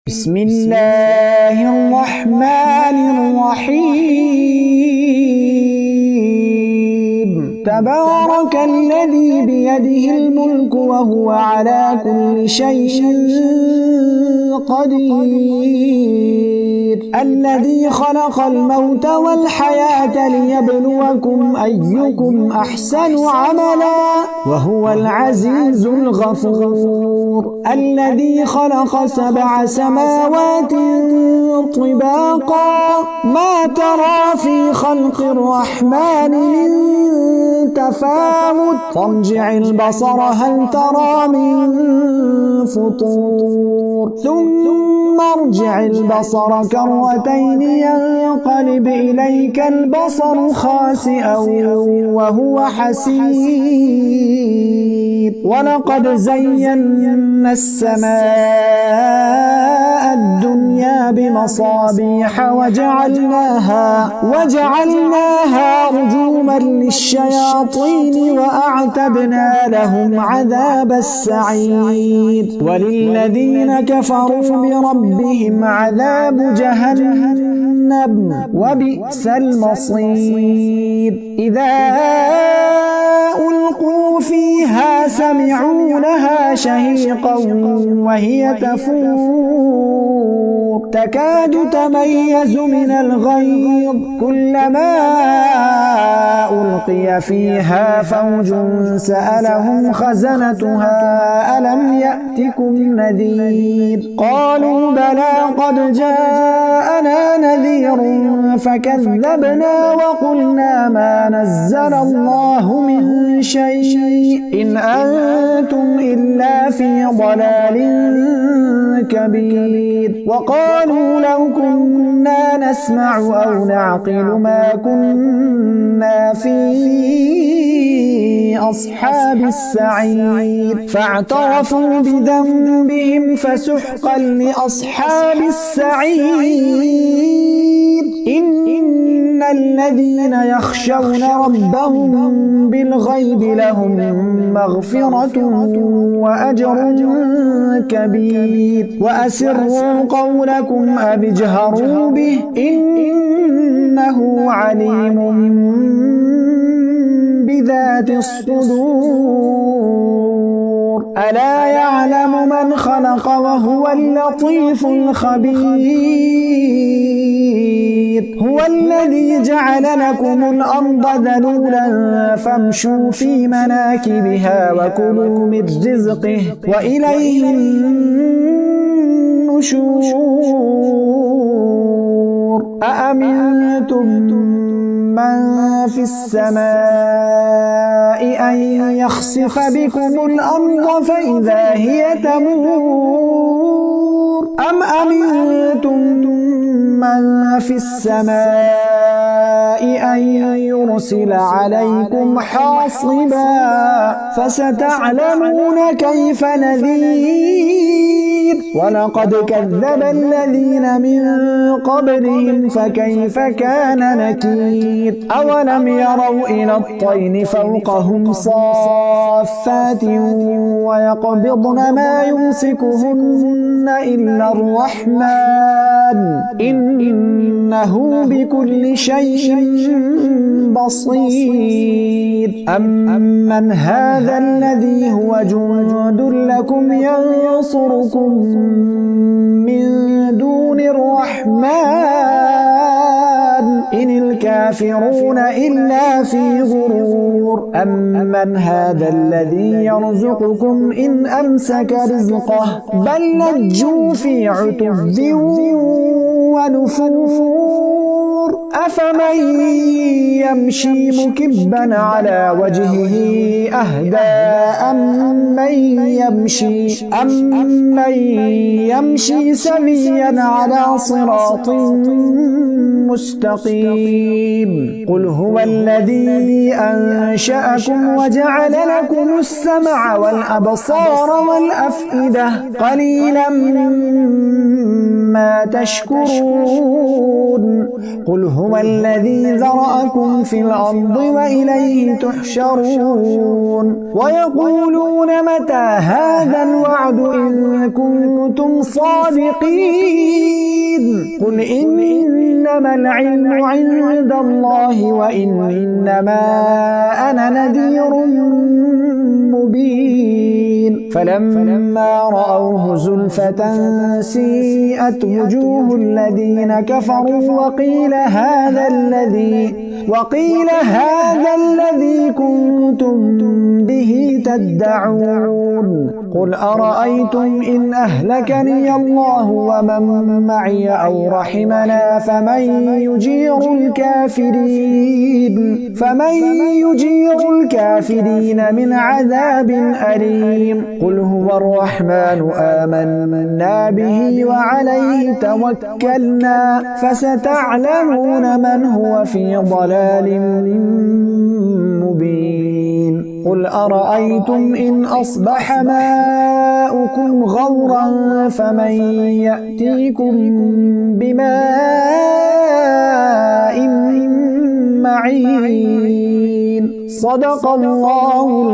بسم الله الرحمن الرحيم تبارك الذي بيده الملك وهو على كل شيء قدير الذي خلق الموت والحياة ليبلوكم أيكم أحسن عملا وهو العزيز الغفور الذي خلق 7 سماوات طباقا ما ترى في خلق الرحمن من تفاوت فارجع البصر هل ترى من فطور ثم ارجع البصر كرتين ينقلب إليك البصر خاسئا وهو حسير ولقد زينا السماء الدنيا بمصابيح وجعلناها رجوما للشياطين وأعتدنا لهم عذاب السعير وللذين كفروا بربهم عذاب جهنم وبئس المصير إذا ألقوا فيها سمعوا لها شهيقا وهي تفور تكاد تميز من الغيظ كلما ألقي فيها فوج سألهم خزنتها ألم يأتكم نذير قالوا بلى قد جاءنا نذير فكذبنا وقلنا ما نزل الله من شيء إن أنتم إلا في ضلال كبير وقالوا لو كنا نسمع أو نعقل ما كنا في أصحاب السعير فاعترفوا بذنبهم فسحقا لأصحاب السعير إن الذين يخشون ربهم بالغيب لهم مغفرة وأجر كبير وأسروا قولكم أو اجهروا به إنه عليم بذات الصدور ألا يعلم من خلق وهو اللطيف الخبير هو الذي جعل لكم الأرض ذلولا فامشوا في مناكبها وكلوا من رزقه وإليه النشور أأمنتم من في السماء أن يخسف بكم الأرض فإذا هي تمور أم أمنتم من في السماء أن يرسل عليكم حاصبا فستعلمون كيف نذير ولقد كذب الذين من قبلهم فكيف كان نكير أولم يروا إلى الطير فوقهم صافات ويقبضن ما يمسكهن إلا الرحمن إنه بكل شيء بصير أمن هذا الذي هو جند لكم ينصركم من دون الرحمن إن الكافرون إلا في غرور أمن هذا الذي يرزقكم إن أمسك رزقه بل لجوا في عتب ونفور أفمن يمشي مكبا على وجهه أهدى أمن يمشي سويا على صراط مستقيم قل هو الذي أنشأكم وجعل لكم السمع والأبصار والأفئدة قليلا ما تشكرون قل هو الذي ذرأكم في الأرض وإليه تحشرون ويقولون متى هذا الوعد إن كنتم صادقين قل إنما العلم عند الله وإنما أنا نذير مبين فلما رأوه زلفة سيئت وجوه الذين كفروا وقيل هذا الذي كنتم به تدعون قل أرأيتم إن أهلكني الله ومن معي أو رحمنا فمن يجير الكافرين من عذاب أليم قل هو الرحمن آمنا به وعليه توكلنا فستعلمون من هو في ضلال مبين قل أرأيتم إن أصبح ماؤكم غورا فمن يأتيكم بماء معين صدق الله